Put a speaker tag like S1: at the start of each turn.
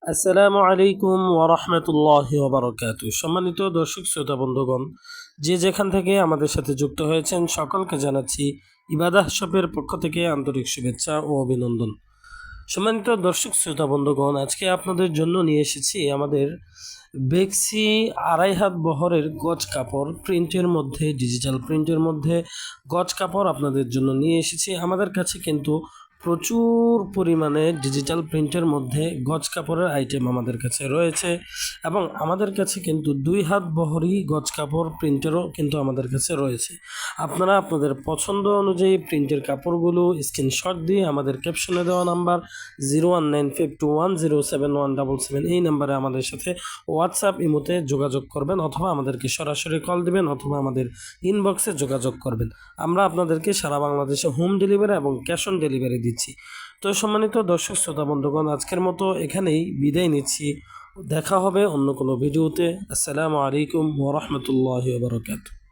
S1: আসসালামু আলাইকুম ওরহমতুল্লাহি ওবরকাতু। সম্মানিত দর্শক শ্রোতা বন্ধুগণ, যে যেখান থেকে আমাদের সাথে যুক্ত হয়েছেন সকলকে জানাচ্ছি ইবাদাহ শপের পক্ষ থেকে আন্তরিক শুভেচ্ছা ও অভিনন্দন। সম্মানিত দর্শক শ্রোতা বন্ধুগণ, আজকে আপনাদের জন্য নিয়ে এসেছি আমাদের বেক্সি 2.5 হাত বহরের গজ কাপড় প্রিন্টের মধ্যে, ডিজিটাল প্রিন্টের মধ্যে গজ কাপড় আপনাদের জন্য নিয়ে এসেছি। আমাদের কাছে কিন্তু প্রচুর পরিমাণে ডিজিটাল প্রিন্টের মধ্যে গজ কাপড়ের আইটেম আমাদের কাছে রয়েছে এবং আমাদের কাছে কিন্তু 2 হাত বহরই গজ কাপড় প্রিন্টেরও কিন্তু আমাদের কাছে রয়েছে। আপনারা আপনাদের পছন্দ অনুযায়ী প্রিন্টের কাপড়গুলো স্ক্রিনশট দিয়ে আমাদের ক্যাপশনে দেওয়া নাম্বার 019521071777 এই নাম্বারে আমাদের সাথে হোয়াটসঅ্যাপ ইমোতে যোগাযোগ করবেন, অথবা আমাদেরকে সরাসরি কল দিবেন, অথবা আমাদের ইনবক্সে যোগাযোগ করবেন। আমরা আপনাদেরকে সারা বাংলাদেশে হোম ডেলিভারি এবং ক্যাশ অন ডেলিভারি দিচ্ছি। তো সম্মানিত দর্শক শ্রোতা বন্ধুগণ, আজকের মতো এখানেই বিদায় নিচ্ছি। দেখা হবে অন্য কোনো ভিডিওতে। আসসালামু আলাইকুম ওয়া রাহমাতুল্লাহি ওয়া বারাকাতুহু।